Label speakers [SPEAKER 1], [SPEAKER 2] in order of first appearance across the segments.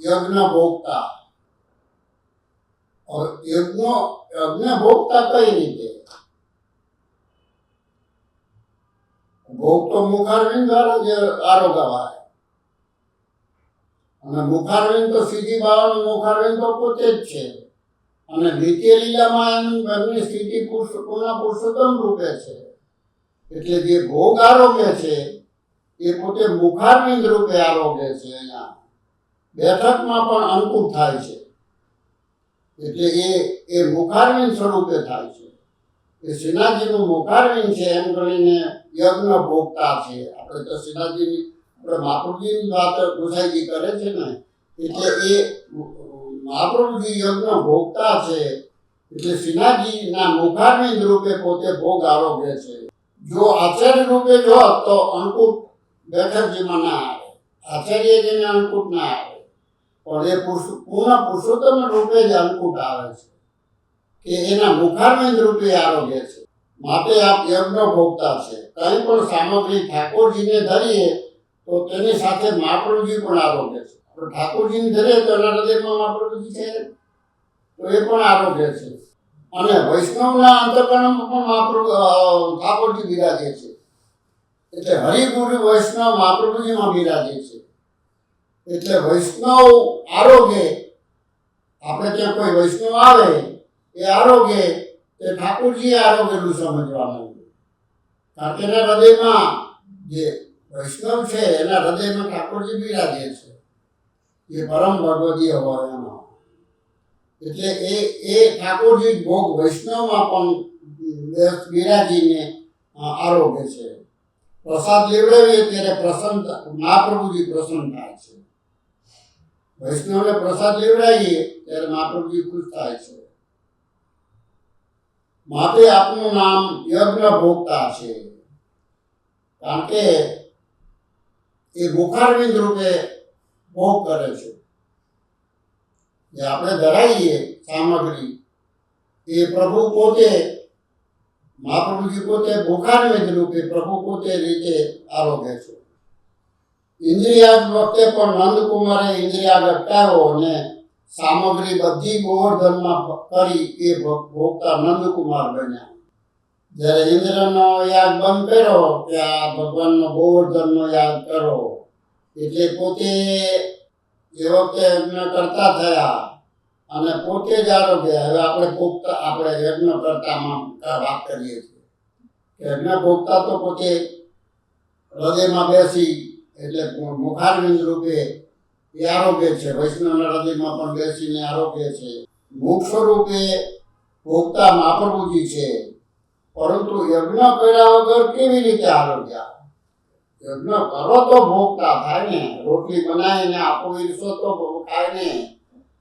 [SPEAKER 1] यज्ञ भोक्ता। और यज्ञ भोक्ता कई रीते? भोग तो मुखारविंद द्वारा ज आरोगवाय અને મુખારવિંદ તો સીધી બાવાનું મુખારવિંદ તો પોતે જ છે અને નિત્ય લીલામાં એમની સ્થિતિ પૂર્ણ પુરુષોત્તમ રૂપે છે. એટલે જે ભોગ આરોગ્ય છે એ પોતે મુખારવિંદ રૂપે આરોગ્ય છે. અહીંયા બેઠકમાં પણ અંકુર થાય છે એટલે એ મુખારવિંદ સ્વરૂપે થાય છે. એ શ્રીનાથજીનું મુખારવિંદ છે એમ ગણીને યજ્ઞ ભોગતા છે. આપણે તો શ્રીનાથજીની આપણે મહાપ્રભુજીની વાત ગોસાઈજી કરે છે ને, એટલે એ મહાપ્રભુજી યજ્ઞ ભોગતા છે એટલે શ્રીનાથજીના મુખારવિંદ રૂપે પોતે ભોગ આરોગ્ય છે. જો આચાર્ય રૂપે જો તો અંકુટ બેઠકજીમાં ના આવે, આચાર્યજીને અંકુટ ના આવે, પણ એ પૂર્ણ પુરુષોત્તમ રૂપે જ અંકુટ આવે છે કે એના મુખારવિંદ રૂપે આરોગ્ય છે. માટે આપ યજ્ઞ ભોગતા છે. કંઈ પણ સામગ્રી ઠાકોરજીને ધરીએ તો તેની સાથે મહાપ્રભુજી પણ આરોગ્ય છે. આપણે ઠાકોરજીને ધરીએ તો એના હૃદયમાં મહાપ્રભુજી છે તો એ પણ આરોગ્ય છે. અને વૈષ્ણવના અંતઃકરણમાં પણ મહાપ્રભુ ઠાકોરજી બિરાજે છે. એટલે હરિગુરુ વૈષ્ણવ મહાપ્રભુજીમાં બિરાજે છે. એટલે વૈષ્ણવ આરોગ્ય, આપણે ત્યાં કોઈ વૈષ્ણવ આવે એ આરોગ્ય તે ઠાકોરજી આરોગ્યનું સમજવાનું. કારણ કે એના હૃદયમાં જે વૈષ્ણવ છે એના હૃદયમાં ઠાકોરજી બિરાજે છે. એ પરમ ભગવદીય હોય એમાં. એટલે એ ઠાકોરજી ભોગ વૈષ્ણવમાં પણ બિરાજીને આરોગ્ય છે. પ્રસાદ લેવડાવીએ ત્યારે પ્રસન્ન મહાપ્રભુજી પ્રસન્ન થાય છે. વૈષ્ણવને પ્રસાદ લેવડાવીએ ત્યારે મહાપ્રભુજી ખુશ થાય છે. માટે આપનું નામ યજ્ઞ ભોગતા છે. કારણ કે એ મુખારવિંદ રૂપે ભોગ કરે છે. જે આપણે ધરાઈએ સામગ્રી એ પ્રભુ પોતે, મહાપ્રભુજી પોતે મુખારવિંદ રૂપે પ્રભુ પોતે રીતે આરોગ્ય છે. ઇન્દ્રિયાગ વખતે પણ નંદકુમારે ઇન્દ્રિયાગ અટકાવ્યો અને સામગ્રી બધી ગોવર્ધનમાં કરી એ ભોગતા નંદકુમાર બન્યા. જ્યારે ઇન્દ્રનો યાગ બંધ કર્યો કે આ ભગવાનનો ગોવર્ધનનો યાગ કરો, એટલે પોતે એ વખતે યજ્ઞ કરતા થયા અને પોતે જ આરોગ્ય. હવે આપણે ભોગતા, આપણે યજ્ઞ કરતામાં વાત કરીએ છીએ. યજ્ઞ ભોગતા તો પોતે હૃદયમાં બેસી એટલે મુખારવિંદ રૂપે એ આરોગ્ય છે. વૈષ્ણવના હૃદયમાં પણ બેસીને આરોગ્ય છે. મુખ સ્વરૂપે ભોગતા મહાપ્રભુજી છે. પરંતુ યજ્ઞ કર્યા વગર કેવી રીતે આરોગ્ય? યજ્ઞ કરો તો ભોગતા થાય ને. રોટલી બનાવીને આપો ઈરસો તો ખાય ને.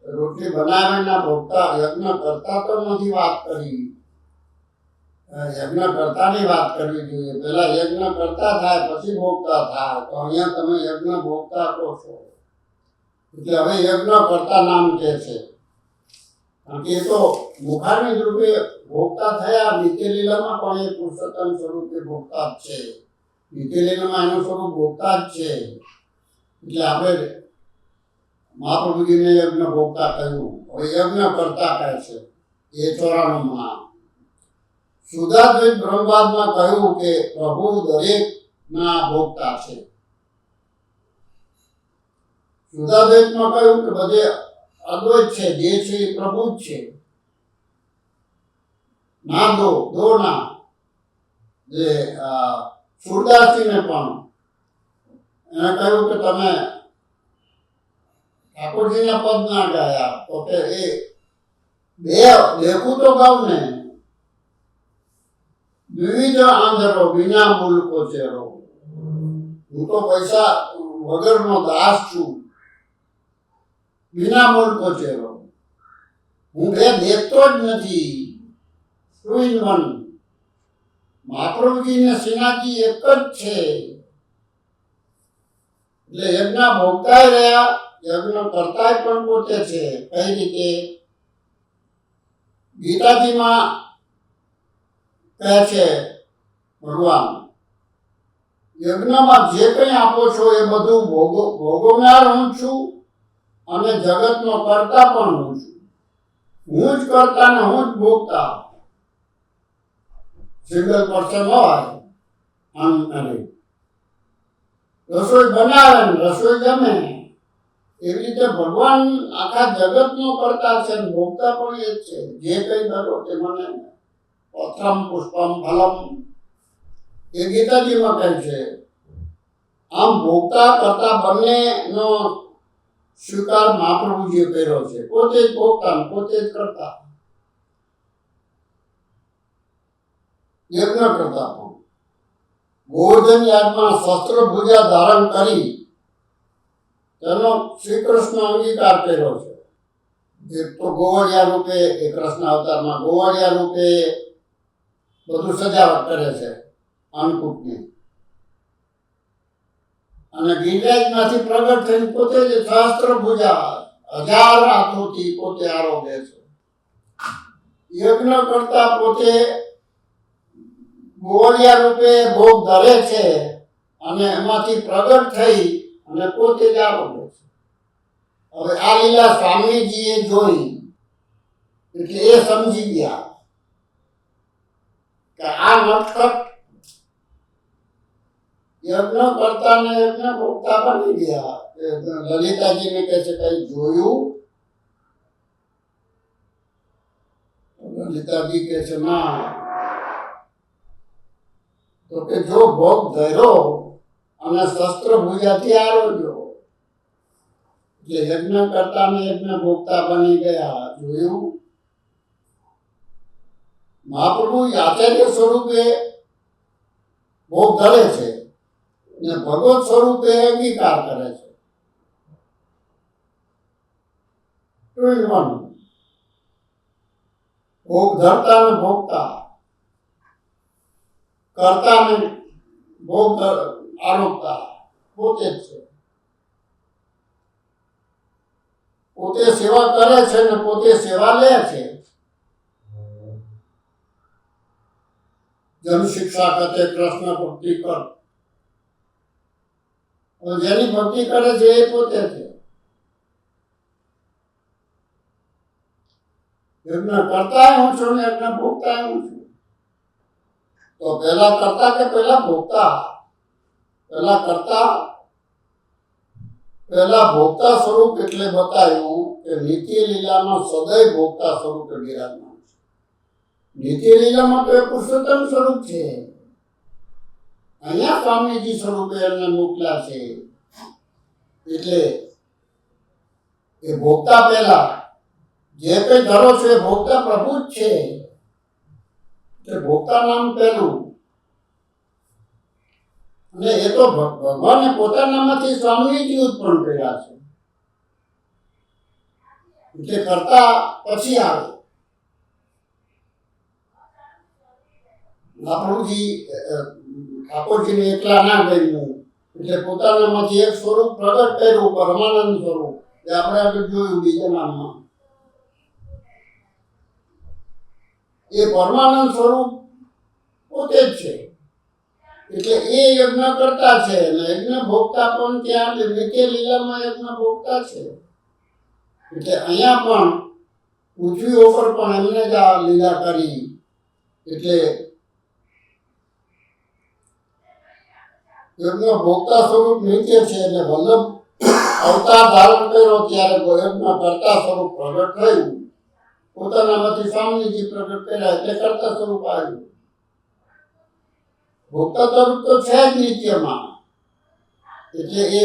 [SPEAKER 1] રોટલી બનાવીને ભોગતા, યજ્ઞ કરતા તો નથી વાત કરી. યજ્ઞ કરતાની વાત કરવી જોઈએ. પહેલા યજ્ઞ કરતા થાય પછી ભોગતા થાય. તો અહીંયા તમે યજ્ઞ ભોગતા કહો છો. એટલે હવે યજ્ઞ કરતા નામ કે છે. કારણ કે એ તો મુખારવિંદ રૂપે ભોગતા થયા. નિત્ય લીલામાં પણ એ પુરુષોત્તમ સ્વરૂપે ભોગતા જ છે. નિત્ય લીલામાં એનું સ્વરૂપ ભોગતા જ છે. એટલે આપણે મહાપ્રભુજીને યજ્ઞ ભોગતા કહ્યું. હવે યજ્ઞ કરતા કહે છે. એ 94માં સુધાદ્વૈત બ્રહ્મવાદમાં કહ્યું કે પ્રભુ દરેકના ભોગતા છે. સુધાદ્વૈતમાં કહ્યું કે બધે અદ્વૈત છે, જે છે એ પ્રભુ જ છે. ના દો ના. જે સુરદાસજીને પણ એને કહ્યું કે તમે ઠાકોરજીના પદ ના ગાયા તો કે એ દેખું તો ગાવ ને. વિવિધ આંધળો વિના મુલકો ચેરો. હું તો પૈસા વગરનો દાસ છું. વિના મુલકો ચેરો. હું બે દેખતો જ નથી. Two in one. મહાપ્રભુજી ને શ્રીનાથજી એક જ છે. એટલે યજ્ઞ ભોગતાય રહ્યા, યજ્ઞ કરતાય પણ પોતે છે. કઈ રીતે? ગીતાજીમાં કહે છે ભગવાન, યજ્ઞમાં જે કંઈ આપો છો એ બધું ભોગવનાર હું છું અને જગતનો કર્તા પણ હું છું. હું જ કરતા ને હું જ ભોગતા. સિંગલ પર્સન હોય અને રસોઈ બનાવે ને રસોઈ જમે, એવી રીતે ભગવાન આખા જગતનો કરતા છે, ભોગતા પણ એ જ છે. જે કઈ કરો તે મને પત્રમ પુષ્પમ ફલમ, એ ગીતાજીમાં કહે છે. આમ ભોગતા કરતા બંનેનો સ્વીકાર મહાપ્રભુજીએ કર્યો છે. પોતે જ ભોગતા પોતે જ કરતા. યજ્ઞ કરતા પણ ગોવર્ધન યાગમાં શસ્ત્ર ભુજા ધારણ કરી તેનો શ્રી કૃષ્ણ અંગીકાર કર્યો છે. એક તો ગોવળિયા રૂપે એ કૃષ્ણ અવતારમાં ગોવળિયા રૂપે બધું સજાવટ કરે છે અન્નકૂટની, અને ગિરિરાજમાંથી પ્રગટ થઈને પોતે જ સહસ્ત્ર ભુજા 1000 હાથોથી પોતે આરોગે છે. યજ્ઞ કરતા પોતે ગોવળિયા રૂપે ભોગ ધરે છે અને એમાંથી પ્રગટ થઈ અને પોતે જ આરોગે છે. હવે આ લીલા સ્વામીજીએ જોઈ એટલે એ સમજી ગયા કે આ નટખટ યજ્ઞ કરતા ને યજ્ઞ ભોગતા બની ગયા. લલિતાજીને કહે છે કઈ જોયું? લલિતાજી કહે છે ના. તો કે જો ભોગ ધર્યો અને શસ્ત્ર ભુજાથી આરોગ્યો એટલે યજ્ઞ કરતા ને યજ્ઞ ભોગતા બની ગયા. જોયું? મહાપ્રભુ આચાર્ય સ્વરૂપે ભોગ ધરે છે ને ભગવત સ્વરૂપે અંગીકાર કરે છે. ભોગ ધરતા ને ભોગતા, કરતા ને ભોગ આરોગતા પોતે જ છે. પોતે સેવા કરે છે ને પોતે સેવા લે છે. જન શિક્ષા કરતે કૃષ્ણ ભક્તિ કર, જેની ભક્તિ કરે છે એ પોતે છે. યજ્ઞ કરતા હું છું ને યજ્ઞ ભોગતા હું છું. તો પહેલા કરતા કે પહેલા ભોગતા? પહેલા કરતા. પહેલા ભોગતા સ્વરૂપ એટલે બતાવ્યું કે નિત્ય લીલામાં સદૈવ ભોગતા સ્વરૂપે બિરાજમાન છે. નિત્ય લીલામાં તો એ પુરુષોત્તમ સ્વરૂપ છે. અહીંયા સ્વામીજી સ્વરૂપે એમને મોકલ્યા છે. એટલે એ ભોગતા પહેલા જે કઈ ધરો છે એ ભોગતા પ્રભુ જ છે. એટલે ભોગતા નામ પહેલું. અને એ તો ભગવાને પોતાનામાંથી સ્વામીજી ઉત્પન્ન કર્યા છે. એટલે કરતા પછી આવે. મહાપ્રભુજી ઠાકોરજીને એકલા ના ગયું એટલે પોતાનામાંથી એક સ્વરૂપ પ્રગટ કર્યું, પરમાનંદ સ્વરૂપ. એ આપણે આગળ જોયું બીજા નામમાં. એ પરમાનંદ સ્વરૂપ પોતે જ છે. એટલે એ યજ્ઞ કરતા છે અને યજ્ઞ ભોગતા પણ ત્યાં નિત્ય લીલામાં યજ્ઞ ભોગતા છે. એટલે અહીંયા પણ પૃથ્વી ઉપર પણ એમને જ આ લીલા કરી. એટલે યજ્ઞ ભોગતા સ્વરૂપ નીચે છે. એટલે વલ્લભ અવતાર ધારણ કર્યો ત્યારે યજ્ઞ કરતા સ્વરૂપ પ્રગટ થયું. પોતાનામાંથી સ્વામીજી પ્રગટ કર્યા એટલે કરતા સ્વરૂપ આવ્યું. ભોગતા સ્વરૂપ તો છે જ નિત્યમાં. એટલે એ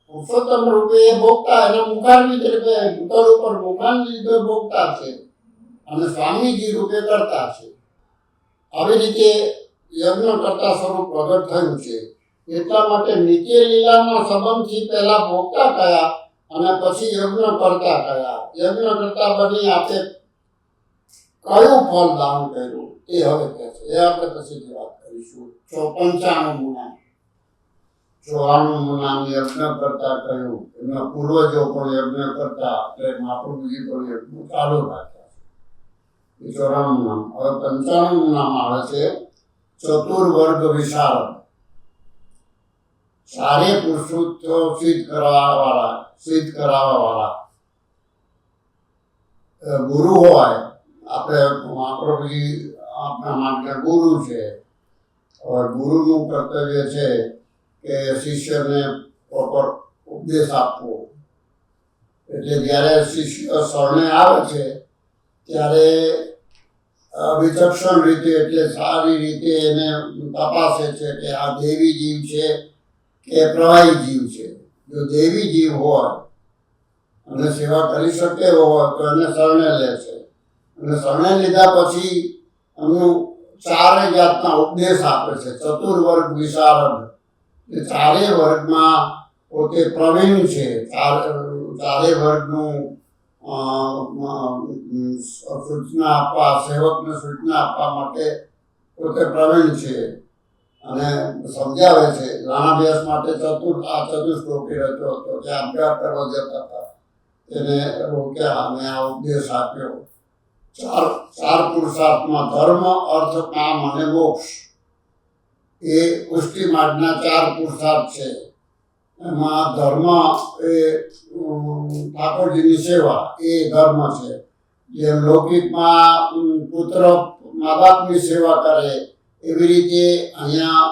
[SPEAKER 1] પુરુષોત્તમ રૂપે એ ભોગતા એના મુખારવિદ રૂપે ભૂતળ ઉપર મુખારવિદ રૂપે ભોગતા છે અને સ્વામીજી રૂપે કરતા છે. આવી રીતે યજ્ઞ કરતા સ્વરૂપ પ્રગટ થયું છે. એટલા માટે નિત્ય લીલાના સંબંધથી પહેલા ભોગતા કયા અને પછી યજ્ઞ કરતા કયા. યજ્ઞ કરતા બની આપણે કયું ફળ દાન કર્યું એ હવે કહે છે. એ આપણે પછીથી વાત કરીશું. 95મું નામ 94મું નામ યજ્ઞ કરતા કહ્યું. એમના પૂર્વજો પણ યજ્ઞ કરતા એટલે મહાપ્રભુજી પણ યજ્ઞ ચાલુ રાખ્યા છે. એ 94મું નામ. હવે 95મું નામ આવે છે ચતુર્વર્ગ વિશારદ. સારે પુરુષોત્વ સિદ્ધ કરાવવા વાળા ગુરુ હોય, આપણે મહાપ્રભુજી આપણા માટે ગુરુ છે. હવે ગુરુનું કર્તવ્ય છે કે શિષ્યને પ્રોપર ઉપદેશ આપવો. એટલે જ્યારે શિષ્ય શરણે આવે છે ત્યારે વિચક્ષણ રીતે, એટલે સારી રીતે એને તપાસે છે કે આ દેવી જીવ છે કે પ્રવાહી જીવ છે. જો દેવી જીવ હોય અને સેવા કરી શકે એવો હોય તો એને શરણે લે છે. અને શરણે લીધા પછી એમનું 4 જાતના ઉપદેશ આપે છે. ચતુર્વર્ગ વિશારદ, એ 4 વર્ગમાં પોતે પ્રવીણ છે. 4 વર્ગનું સૂચના આપવા, સેવકને સૂચના આપવા માટે પોતે પ્રવીણ છે અને સમજાવે છે. જ્ઞાનાભ્યાસ માટે ચતુશ્લોકી રચ્યો હતો. ત્યાં અભ્યાસ કરવા જતા હતા, એને રોક્યા અને આ ઉપદેશ આપ્યો. 4 પુરુષાર્થમાં ધર્મ, અર્થ, કામ અને મોક્ષ એ પુષ્ટિ માર્ગના 4 પુરુષાર્થ છે. એમાં ધર્મ એ ઠાકોરજીની સેવા, એ ધર્મ છે. જેમ લૌકિકમાં પુત્ર મા બાપની સેવા કરે એવી રીતે અહીંયા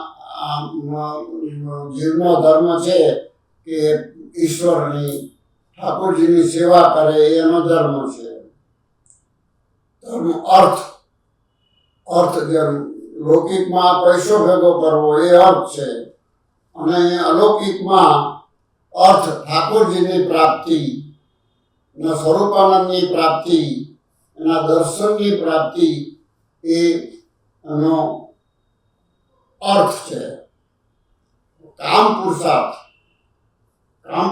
[SPEAKER 1] જીવનો ધર્મ છે કે ઈશ્વરની, ઠાકોરજીની સેવા કરે એનો ધર્મ છે. ધર્મ અર્થ જેમ લૌકિકમાં પૈસો ભેગો કરવો એ અર્થ છે, અને અલૌકિકમાં અર્થ ઠાકોરજીની પ્રાપ્તિ, એના સ્વરૂપાનંદની પ્રાપ્તિ, એના દર્શનની પ્રાપ્તિ એ એનો અર્થ છે. કામ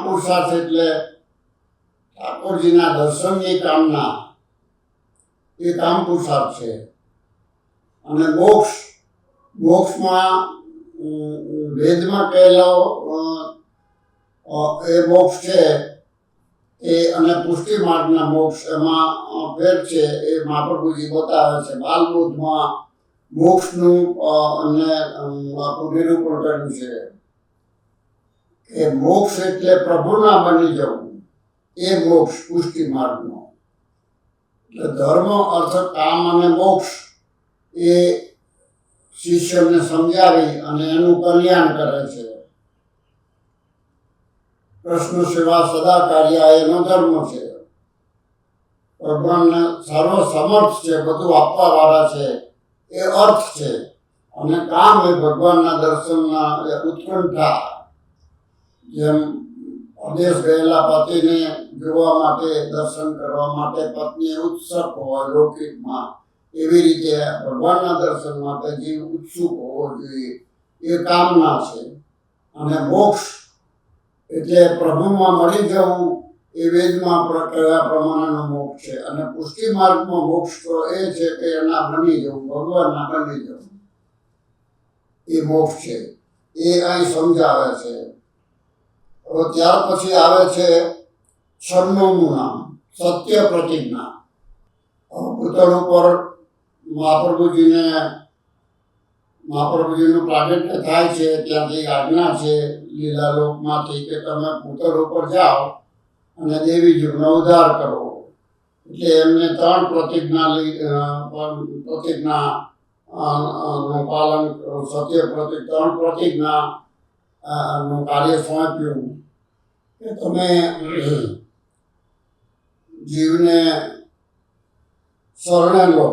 [SPEAKER 1] પુરુષાર્થ એટલે ઠાકોરજીના દર્શનની કામના, એ કામ પુરુષાર્થ છે. અને મોક્ષમાં વેદમાં કહેલો એ મોક્ષ છે એ, અને પુષ્ટિ માર્ગના મોક્ષ એમાં ફેર છે. એ મહાપ્રભુજી બતાવે છે. બાલબુદ્ધમાં મોક્ષનું અને નિરૂપણ કર્યું છે કે મોક્ષ એટલે પ્રભુના બની જવું, એ મોક્ષ પુષ્ટિ માર્ગનો. એટલે ધર્મ, અર્થ, કામ અને મોક્ષ એ શિષ્યને સમજાવી અને એનું કલ્યાણ કરે છે. કૃષ્ણ સેવા સદા કાર્ય એનો ધર્મ છે. ભગવાનને સર્વ સમર્થ છે, બધું આપવા વાળા છે, એ અર્થ છે. અને કામ એ ભગવાનના દર્શનના ઉત્કંઠા, જેમ પરદેશ ગયેલા પતિને જોવા માટે, દર્શન કરવા માટે પત્ની ઉત્સુક હોય લૌકિકમાં, એવી રીતે ભગવાનના દર્શન માટે જીવ ઉત્સુક હોવો જોઈએ, એ કામના છે. અને મોક્ષ એટલે પ્રભુમાં મળી જવું, એ વેદમાં કયા પ્રમાણેનો મોક્ષ છે. અને પુષ્ટિ માર્ગમાં મોક્ષ તો એ છે કે એના બની જવું, ભગવાનના બની જવું, એ મોક્ષ છે. એ અહીં સમજાવે છે. હવે ત્યાર પછી આવે છે 96મું નામ, સત્ય પ્રતિજ્ઞા. ભૂતળ ઉપર મહાપ્રભુજીનું પ્રાગટ્ય થાય છે, ત્યાંથી આજ્ઞા છે લીલાલોકમાંથી કે તમે ભૂતળ ઉપર જાઓ અને દેવીજીનો ઉદ્ધાર કરો. એટલે એમને 3 પ્રતિજ્ઞા નું પાલન, સત્ય 3 પ્રતિજ્ઞા નું કાર્ય સોંપ્યું કે તમે જીવને શરણે લો,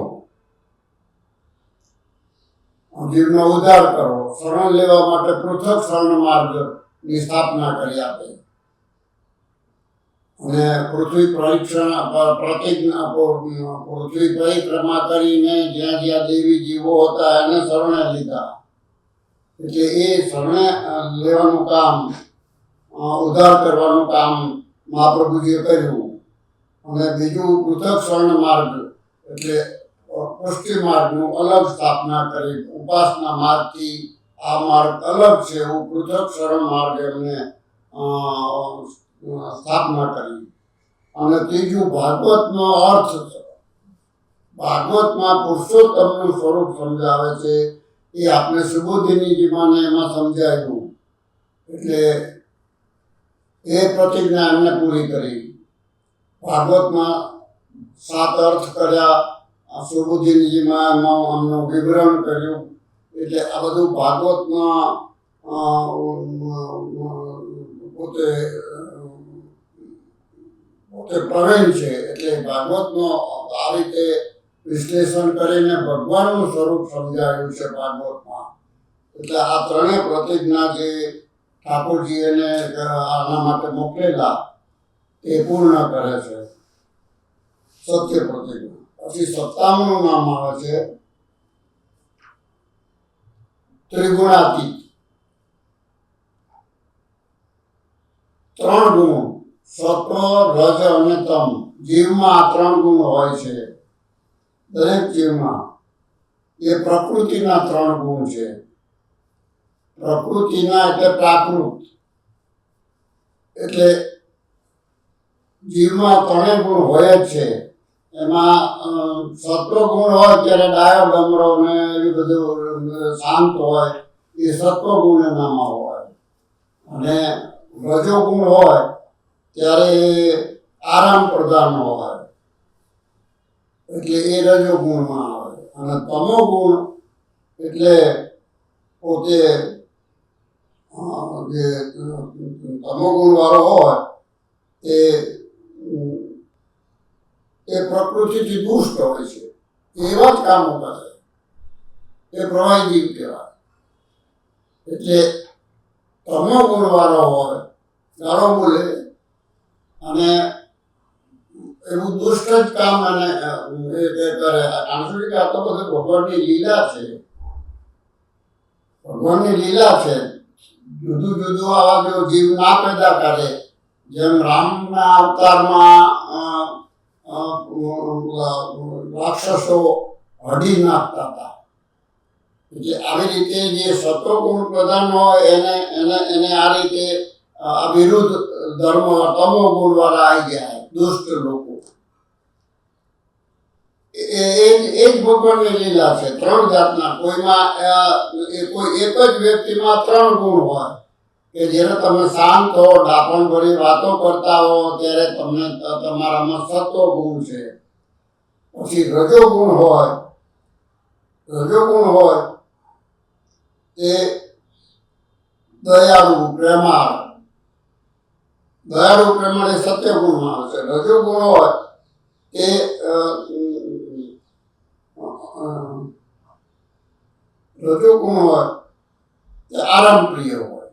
[SPEAKER 1] જીવનો ઉદ્ધાર કરો. શરણ લેવા માટે પૃથક શરણ માર્ગની સ્થાપના કરી આપે. અને પૃથ્વી પરિક્રમા કરીને જ્યાં જ્યાં દેવી જીવો હતા એને શરણે લીધા. એટલે એ શરણે લેવાનું કામ, ઉદ્ધાર કરવાનું કામ મહાપ્રભુજીએ કર્યું. અને બીજું પૃથક શરણ માર્ગ એટલે પુષ્ટિ માર્ગનું અલગ સ્થાપના કરી. ઉપાસના માર્ગથી આ માર્ગ અલગ છે એવું પૃથક શરણ માર્ગ એમને સ્થાપના કરી. અને ત્રીજું ભાગવતનો અર્થ, ભાગવતમાં પુરુષોત્તમનું સ્વરૂપ સમજાવે છે. એ આપણે સુબોધિનીજીમાંને એમાં સમજાયું. એટલે એ પ્રતિજ્ઞા એમને પૂરી કરી. ભાગવતમાં સાત અર્થ કર્યા, સુબુદ્ધિજીમાં એમનું વિવરણ કર્યું. એટલે આ બધું ભાગવતમાં પોતે પ્રવીણ છે. એટલે ભાગવતનો આ રીતે વિશ્લેષણ કરીને ભગવાનનું સ્વરૂપ સમજાવ્યું છે ભાગવતમાં. એટલે આ ત્રણેય પ્રતિજ્ઞા જે ઠાકોરજી એને આના માટે મોકલેલા તે પૂર્ણ કરે છે, સત્ય પ્રતિજ્ઞા. પછી 57મું નામ આવે છે ત્રિગુણાતીત. ત્રણ ગુણ, સત્વ, રજ અને તમ. જીવમાં આ ત્રણ ગુણ હોય છે, દરેક જીવમાં. એ પ્રકૃતિના ત્રણ ગુણ છે. પ્રકૃતિના એટલે પ્રાકૃત, એટલે જીવમાં ત્રણેય ગુણ હોય જ છે. એમાં સત્વ ગુણ હોય ત્યારે ડાયો ડમરો ને એ બધું શાંત હોય, એ સત્વ ગુણ એનામાં હોય. અને રજો ગુણ હોય ત્યારે આરામ પ્રધાન હોય, એટલે એ રજો ગુણમાં આવે. અને તમો ગુણ એટલે પોતે જે તમો ગુણ વાળો હોય એ પ્રકૃતિથી દુષ્ટ હોય છે, એવા જ કામો કરે, એ પ્રવાહી જીવ કહેવાય. એટલે તમો ગુણ વાળો હોય, ગાળો બોલે અને એવું દુષ્ટ જ કામ અને એ કરે. કારણ કે આ તો બધું ભગવાનની લીલા છે. ભગવાનની લીલા છે. જુદું જુદું આવા જો જીવ ના પેદા કરે, જેમ રામના અવતારમાં રાક્ષસો હડી નાખતા હતા. એટલે આવી રીતે જે સત્વગુણ પ્રધાન હોય એને આ રીતે વિરુદ્ધ ધર્મ તમો ગુણ વાળા આવી જાય, દુષ્ટ લોકો. એ જ ભગવાનની લીલા છે. ત્રણ જાતના. કોઈમાં કોઈ એક જ વ્યક્તિમાં ત્રણ ગુણ હોય કે જ્યારે તમે શાંત હો, ડાપણ ભરી વાતો કરતા હો ત્યારે તમને તમારામાં સત્વ ગુણ છે. પછી રજો ગુણ હોય, એ દયાળુ પ્રેમાળ એ સત્ય ગુણમાં આવે છે. રજો ગુણ હોય એ આરામ પ્રિય હોય,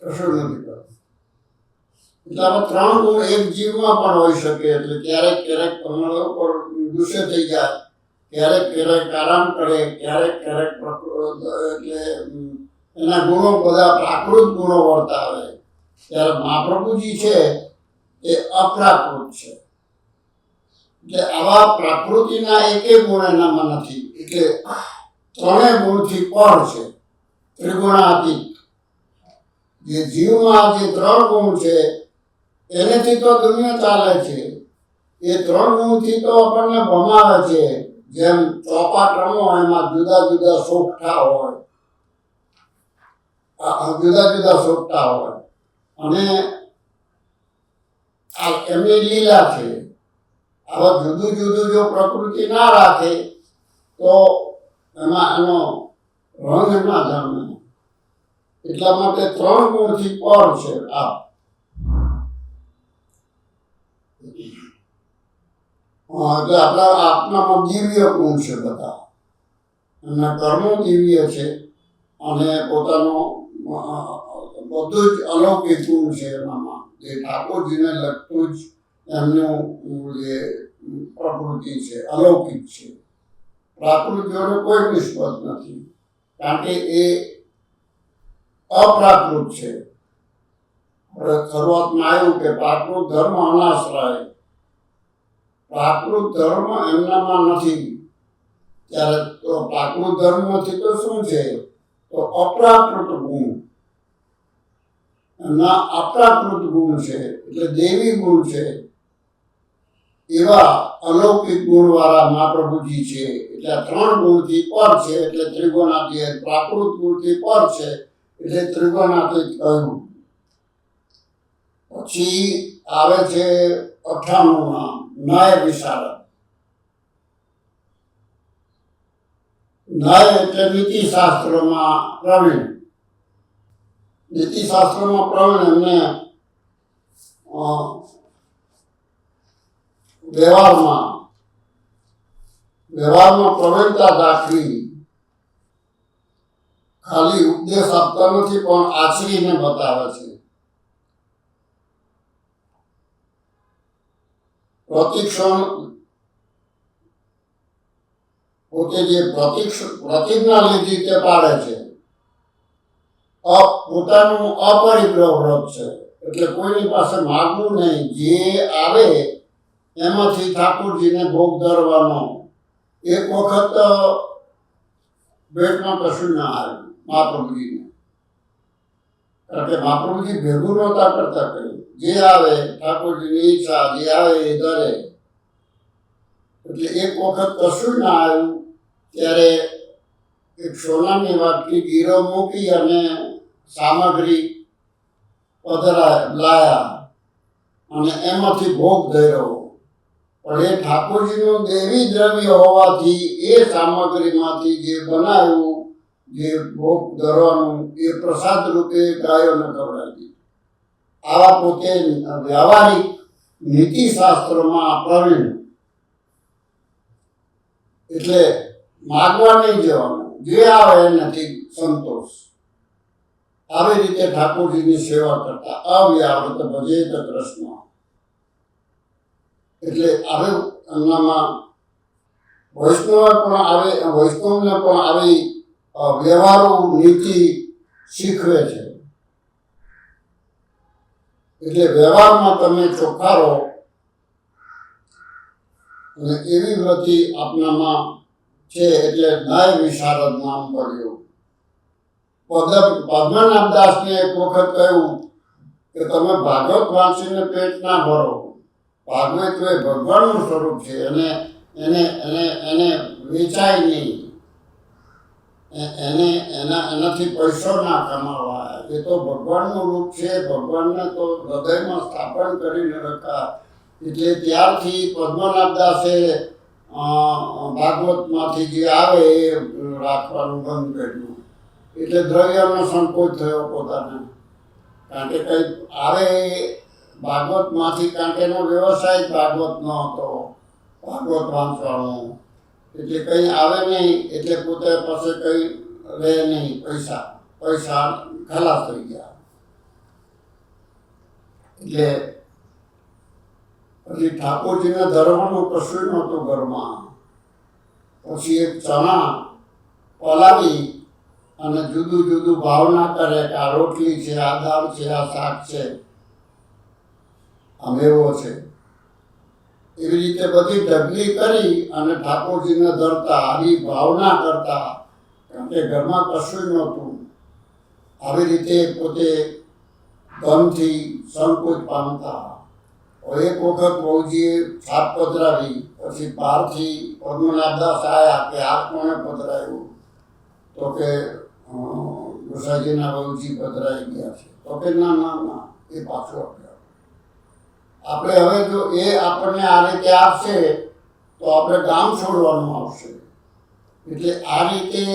[SPEAKER 1] કશું નથી કરતું. એટલે આવા ત્રણ ગુણ એક જીવમાં પણ હોઈ શકે. એટલે ક્યારેક તમારા ઉપર ગુસ્સે થઈ જાય, ક્યારેક આરામ કરે, ક્યારેક એટલે એના ગુણો બધા પ્રાકૃત ગુણો વર્તાવે. ત્યારે મહાપ્રભુજી છે એ અપ્રાકૃત છે. એટલે આવા પ્રકૃતિના એકેય ગુણ એનામાં નથી. એટલે ત્રણેય ગુણથી પર છે, ત્રિગુણાતીત. જે જીવમાં જે ત્રણ ગુણ છે એનેથી તો દુનિયા ચાલે છે. એ ત્રણ ગુણથી તો આપણને ભમાવે છે. જેમ ચોપાટ રમો, એમાં જુદા જુદા સોગઠા હોય, અને એમની લીલા છે. આવા જુદું જો પ્રકૃતિ ના રાખે તો એમાં એનો રંગ ના જામે. એટલા માટે ત્રણ ગુણથી પર છે. એટલે આપણામાં દિવ્ય ગુણ છે બધા. એમના કર્મો દિવ્ય છે અને પોતાનો બધું જ અલૌકિક ગુણ છે એનામાં. જે ઠાકોરજીને લગતું જ એમનું જે પ્રકૃતિ છે, અલૌકિક છે. પ્રાકૃત જોડે કોઈ નિસ્બત નથી, કારણ કે એ અપ્રાકૃત છે. શરૂઆતમાં આવ્યું કે પ્રાકૃત ધર્મ અનાશ્રાય. પ્રાકૃત ધર્મ એમનામાં નથી. ત્યારે તો પ્રાકૃત ધર્મ નથી તો શું છે? તો અપ્રાકૃત ગુણ. એમના અપ્રાકૃત ગુણ છે, એટલે દેવી ગુણ છે. એવા અલૌકિક ગુણ વાળા મહાપ્રભુજી છે. એટલે ત્રણ ગુણથી પર છે, એટલે ત્રિગુણાતીત. પ્રાકૃત ગુણથી પર છે એટલે ત્રિગુણાતીત કહ્યું. પછી આવે છે 98મું નામ ન્યાય વિશારદ. ન્યાય એટલે નીતિશાસ્ત્રમાં પ્રવીણ. નીતિશાસ્ત્રમાં પ્રવીણ એમને વ્યવહારમાં પ્રવીણતા દાખવી. ખાલી ઉપદેશ આપતા નથી પણ આચરીને બતાવે છે. પ્રતિક્ષણ પોતે જે પ્રતિજ્ઞા લીધી તે પાડે છે. પોતાનું અપરિગ્રહ વ્રત છે, એટલે કોઈની પાસે માગવું નહીં. જે આવે એમાંથી ઠાકોરજીને ભોગ ધરવાનો. એક વખત ભેટમાં કશું ના આવ્યું મહાપ્રભુજીને, કારણ કે મહાપ્રભુજી ભેગું નહોતા કરતા. કહ્યું જે આવે ઠાકોરજીની ઈચ્છા, જે આવે એ ધરે. એટલે એક વખત કશું ના આવ્યું ત્યારે એક સોનાની વાટકી ગીરો મૂકી અને સામગ્રી લાયા અને એમાંથી ભોગ ધર્યો. પણ એ ઠાકોરજીનું દેવી દ્રવ્ય હોવાથી એ સામગ્રીમાંથી જે બનાવ્યું, જે ભોગ ધરવાનું, એ પ્રસાદ રૂપે ગાયોને ખવડાવી દીધું. આવા પોતે વ્યવહારિક નીતિશાસ્ત્રમાં પ્રવીણ. એટલે માગવા નહીં જવાનું, જે આવે એનાથી સંતોષ. આવી રીતે ઠાકોરજીની સેવા કરતા અવ્યાવૃત ભજેત કૃષ્ણ. એટલે આવે એમનામાં વૈષ્ણવને પણ આવી વ્યવહારો નીતિ શીખવે છે. એટલે વ્યવહારમાં તમે ચોખ્ખા રહો અને એવી વૃત્તિ આપનામાં છે. એટલે ન્યાય વિશારદ નામ પડ્યું. પદ્મનાભદાસને એક વખત કહ્યું કે તમે ભાગવત વાંચીને પેટ ના ભરો. ભાગવત એ ભગવાનનું સ્વરૂપ છે, એને વેચાય નહીં, એનાથી પૈસો ના કમાવા. એ તો ભગવાનનું રૂપ છે. ભગવાનને તો હૃદયમાં સ્થાપન કરીને રખા. એટલે ત્યારથી પદ્મનાભદાસે ભાગવતમાંથી જે આવે એ રાખવાનું બંધ કર્યું. એટલે દ્રવ્યનો સંકોચ થયો પોતાને, કારણ કે કંઈ આવે ભાગવતમાંથી, કારણ કે એનો વ્યવસાય જ ભાગવત ન હતો, ભાગવત વાંચવાનો. એટલે કંઈ આવે નહીં, એટલે પોતે પાસે કંઈ રહે નહીં. પૈસા ખલાસ થઈ ગયા. એટલે પછી ઠાકોરજીને ધરવાનું કશું નહોતું ઘરમાં. પછી એક ચણા પલાવી અને જુદું જુદું ભાવના કરે કે આ રોટલી છે, આ દાળ છે, આ શાક છે, આ મેવો છે. એવી રીતે બધી ઢગલી કરી અને ઠાકોરજીને ધરતા. આવી ભાવના કરતા, કારણ કે ઘરમાં કશું નહોતું. આવી રીતે પોતે ધનથી સંકોચ પામતા. એક વખત બહુજીએ છાપ પધરાવી. પછી બહારથી પદ્મનાભદાસ આવ્યા કે આ કોણે પધરાવ્યું? તો કે ગુસાઈજીના બહુજી પધરાઈ ગયા છે. તો કે ના, એ પાછું આપ્યા. આપણે હવે જો એ આપણને આ રીતે આપશે તો આપણે ગામ છોડવાનું આવશે. એટલે આ રીતે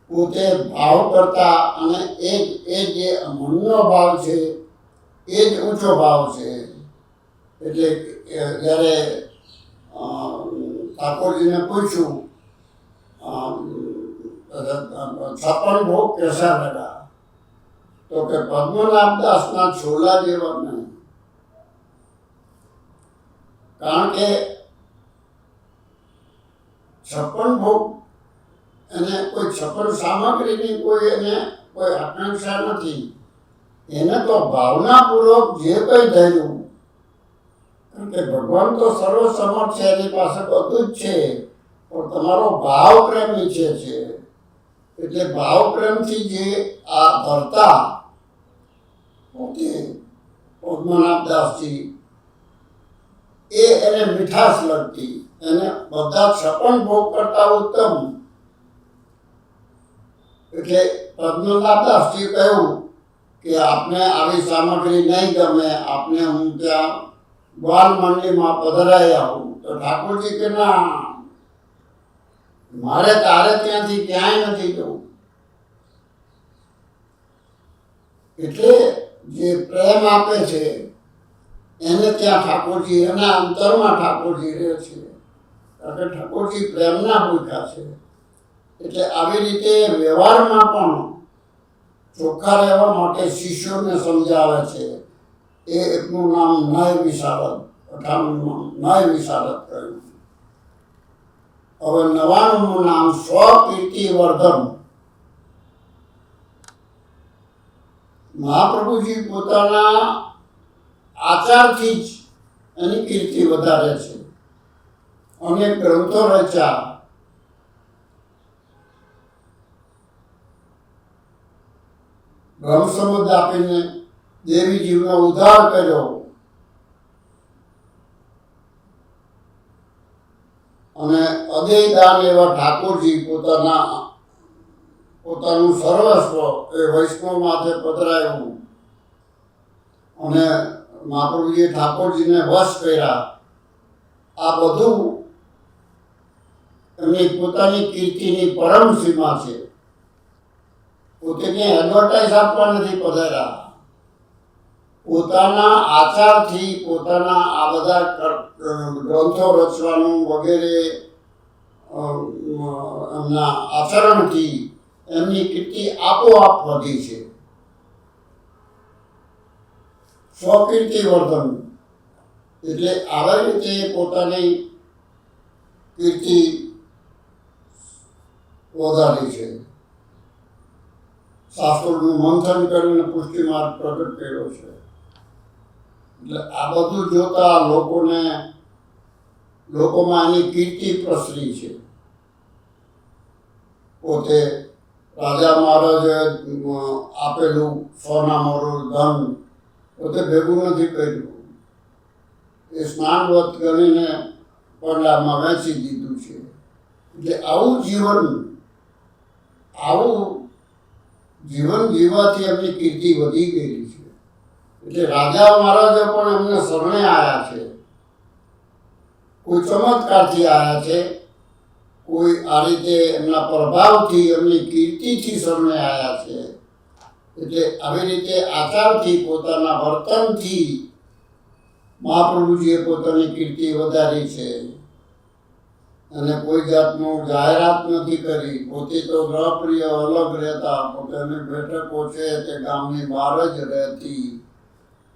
[SPEAKER 1] પોતે ભાવ કરતા. અને એ જે મનનો ભાવ છે એ જ ઊંચો ભાવ છે. એટલે જ્યારે ઠાકોરજીને પૂછ્યું 56 ભોગ કેસા લગા? તો કે પદ્મનાભદાસના છોલા જેવા નહીં. કારણ કે 56 ભોગ એને કોઈ 56 સામગ્રીની કોઈ આકાંક્ષા નથી. એને તો ભાવનાપૂર્વક જે કંઈ થયું, કારણ કે ભગવાન તો સર્વસમર્થ છે, એની પાસે બધું જ છે, પણ તમારો ભાવ પ્રેમ ઈચ્છે છે. એટલે ભાવ પ્રેમથી જે આ ધરતા પોતે પદ્મનાભદાસજી, એને મીઠાશ લગતી. એને બધા 56 ભોગ કરતા ઉત્તમ. એટલે પદ્મનાભદાસજી કહ્યું કે આપને આવી સામગ્રી નહીં ગમે, આપને હું ત્યાં ગ્વાલ મંડીમાં પધરાઈ આવું, તો ઠાકોરજી કે ના, મારે તારે ત્યાંથી ક્યાંય નથી જવું. એટલે જે પ્રેમ આપે છે એને ત્યાં ઠાકોરજી, એના અંતરમાં ઠાકોરજી રહે છે, કારણ કે ઠાકોરજી પ્રેમના ભૂખ્યા છે. એટલે આવી રીતે વ્યવહારમાં પણ ચોખ્ખા રહેવા માટે શિષ્યોને સમજાવે છે. એ એકનું નામ ન્યાય વિશારદ, 58 ન્યાય વિશારદ કહ્યું. હવે 99 નામ સ્વકીર્તિવર્ધન. મહાપ્રભુજી પોતાના આચારથી જ એની કીર્તિ વધારે છે. અનેક ગ્રંથો રચ્યા, બ્રહ્મ સંબંધ આપીને દેવી જીવનો ઉદ્ધાર કર્યો, અને અદેયદાન એવા ઠાકોરજી પોતાનું સર્વસ્વ એ વૈષ્ણવ માથે પધરાયું, અને મહાપ્રભુજીએ ઠાકોરજીને વશ કર્યા. આ બધું એમની પોતાની કીર્તિની પરમ સીમા છે. પોતે ક્યાંય એડવર્ટાઇઝ આપવા નથી પધાર્યા. પોતાના આચારથી, પોતાના આ બધા ગ્રંથો રચવાનું વગેરે એમના આચરણથી એમની કીર્તિ આપોઆપ વધી છે. સ્વકીર્તિવર્ધન એટલે આવી રીતે પોતાની કીર્તિ વધારી છે. શાસ્ત્રોનું મંથન કરીને પુષ્ટિ માર્ગ પ્રગટ કર્યો છે. એટલે આ બધું જોતા લોકોમાં એની કીર્તિ પ્રસરી છે. પોતે રાજા મહારાજે આપેલું સોના મોરું ધન પોતે ભેગું નથી કર્યું, એ સ્નાનવત ગણીને પડલામાં વેચી દીધું છે. એટલે આવું જીવન જીવવાથી એમની કીર્તિ વધી ગઈ છે. એટલે રાજા મહારાજા પણ એમને શરણે આવ્યા છે. કોઈ ચમત્કારથી આવ્યા છે, કોઈ આ રીતે એમના પ્રભાવથી, એમની કીર્તિથી શરણે આવ્યા છે. એટલે આવી રીતે આચારથી, પોતાના વર્તનથી મહાપ્રભુજીએ પોતાની કીર્તિ વધારી છે. અને કોઈ જાતનું જાહેરાત નથી કરી. પોતે તો ગ્રહપ્રિય અલગ રહેતા, પોતાની બેઠકો છે તે ગામની બહાર જ રહેતી.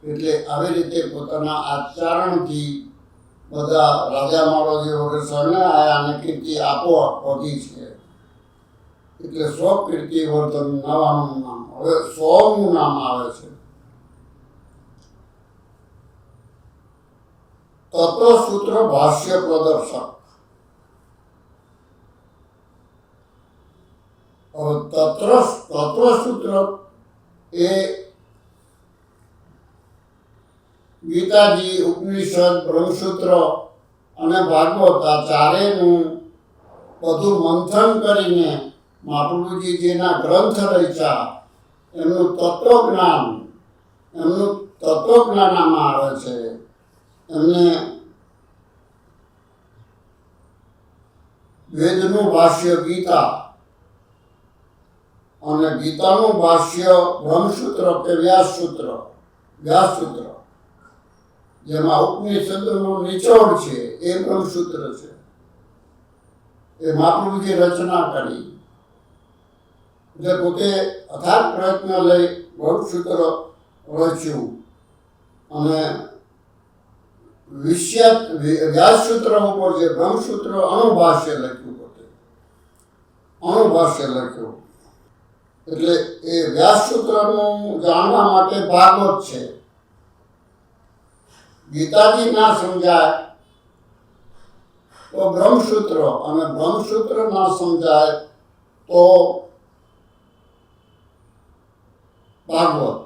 [SPEAKER 1] એટલે આવી રીતે પોતાના આચરણથી બધા રાજા મહારાજા વગેરે શરણે આવ્યા અને કીર્તિ આપોઆપ વધી છે. એટલે સ્વકીર્તિવર્ધન 99 નામ. હવે 100મું નામ આવે છે તત્વસૂત્ર ભાષ્ય પ્રદર્શક. તત્વસૂત્ર એ ગીતાજી, ઉપનિષદ, બ્રહ્મસૂત્ર અને ભાગવત આ ચારેયનું બધું મંથન કરીને મહાપ્રભુજી જેના ગ્રંથ રચ્યા એમનું તત્વજ્ઞાન આમાં આવે છે. એમને વેદનું ભાષ્ય ગીતા અને ગીતાનું ભાષ્ય બ્રહ્મસૂત્ર કે વ્યાસસૂત્ર, જેમાં ઉપનિષદનો નિચોડ છે એ બ્રહ્મસૂત્ર છે. એ મહાપ્રભુજી રચના કરી. એટલે પોતે અથાગ પ્રયત્ન લઈ બ્રહ્મસૂત્ર રચ્યું, અને વ્યાસસૂત્ર ઉપર જે બ્રહ્મસૂત્ર અણુભાષ્ય લખ્યું, પોતે અણુભાષ્ય લખ્યું. એટલે એ વ્યાસસૂત્રનું જાણવા માટે ભાગવત છે. ગીતાજી ના સમજાય તો બ્રહ્મસૂત્ર, અને બ્રહ્મસૂત્ર ના સમજાય તો ભાગવત.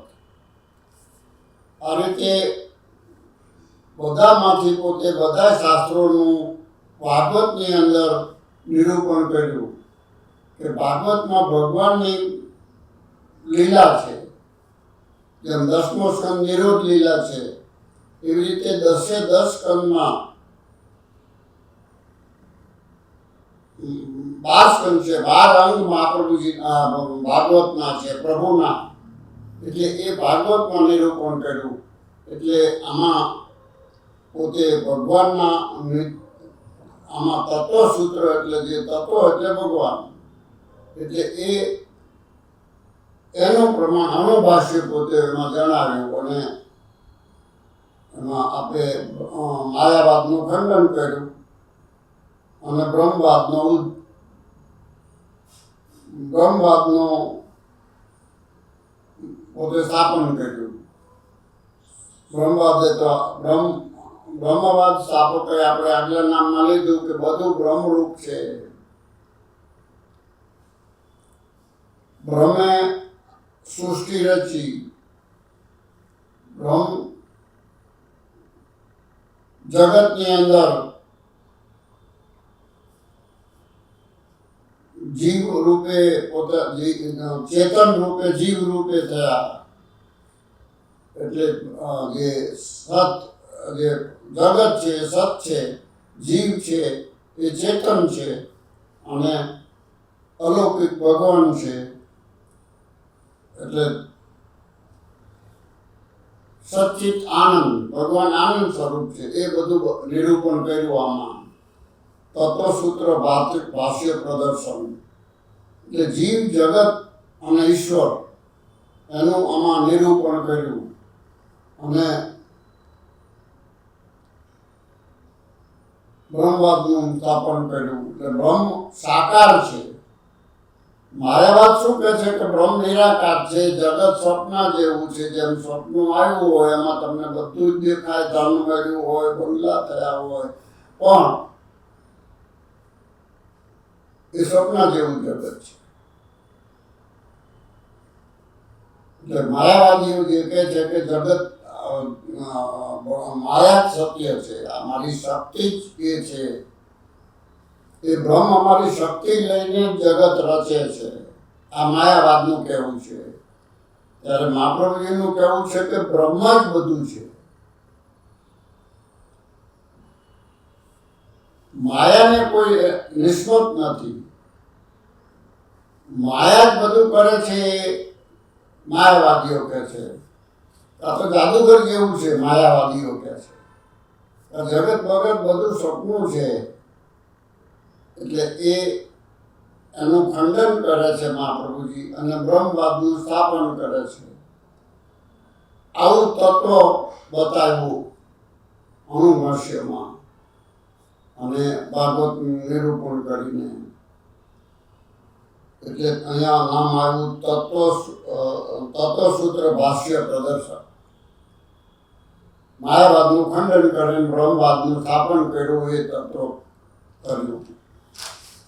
[SPEAKER 1] આ રીતે બધામાંથી પોતે બધા શાસ્ત્રોનું ભાગવતની અંદર નિરૂપણ કર્યું કે ભાગવતમાં ભગવાનની લીલા છે. જેમ 10મો સ્કંદ નિરોધ લીલા છે, એવી રીતે 10 સ્કંદમાં 12 સ્કંદ છે, 12 અંગ મહાપ્રભુજી ભાગવતના છે, પ્રભુના. એટલે એ ભાગવતમાં નિરૂપણ કર્યું. એટલે આમાં પોતે ભગવાનના આમાં તત્વ સૂત્ર એટલે જે તત્વ એટલે ભગવાન, એટલે એનું પ્રમાણ અનુભાષ્ય પોતે એમાં જણાવ્યું. અને એમાં આપણે માયાવાદનું ખંડન કર્યું અને બ્રહ્મવાદનો પોતે સ્થાપન કર્યું. બ્રહ્મવાદ સ્થાપકે આપણે આગલા નામમાં લીધું કે બધું બ્રહ્મરૂપ છે. બ્રહ્મે સૃષ્ટિ રચી, બ્રહ્મ જગતની અંદર જીવ રૂપે ચેતન રૂપે જીવ રૂપે થયા. એટલે જે જગત છે એ સત છે, જીવ છે એ ચેતન છે, અને અલૌકિક ભગવાન છે. એટલે સચ્ચિત આનંદ, ભગવાન આનંદ સ્વરૂપ છે. એ બધું નિરૂપણ કર્યું આમાં તત્વસૂત્ર ભાષ્ય પ્રદર્શન. એટલે જીવ જગત અને ઈશ્વર એનું આમાં નિરૂપણ કર્યું. અને બ્રહ્મવાદનું સ્થાપન કર્યું. એટલે બ્રહ્મ સાકાર છે. માયાવાદ શું કહે છે કે બ્રહ્મ નિરાકાર છે, જગત સ્વપ્ન જેવું છે. જેમ સ્વપ્ન આવ્યું હોય એમાં તમને બધું જ દેખાય, ધન મળ્યું હોય, બંગલા થયા હોય, પણ એ સ્વપ્ન જેવું જગત છે. એટલે માયાવાદીઓ જે કહે છે કે જગત માયા જ સત્ય છે, અમારી શક્તિ જ એ છે, એ બ્રહ્મ અમારી શક્તિ લઈને જગત રચે છે. આ માયાવાદનું કહેવું છે. ત્યારે મહાપ્રભુજીનું કહેવું છે કે બ્રહ્મ જ બધું છે. માયાને કોઈ નિસ્બત નથી. માયા જ બધું કરે છે માયાવાદીઓ કહે છે. આ તો જાદુગર જેવું છે માયાવાદીઓ કહે છે. જગત ભગત બધું સપનું છે. એટલે એનું ખંડન કરે છે મહાપ્રભુજી અને બ્રહ્મવાદનું સ્થાપન કરે છે. આવું તત્વ બતાવ્યું અનુભાષ્યમાં અને ભાગવતનું નિરૂપણ કરીને. એટલે અહીંયા નામ આવ્યું તત્વસૂત્ર ભાષ્ય પ્રદર્શન. માયાવાદનું ખંડન કરીને બ્રહ્મવાદનું સ્થાપન કર્યું એ તત્વ કર્યું.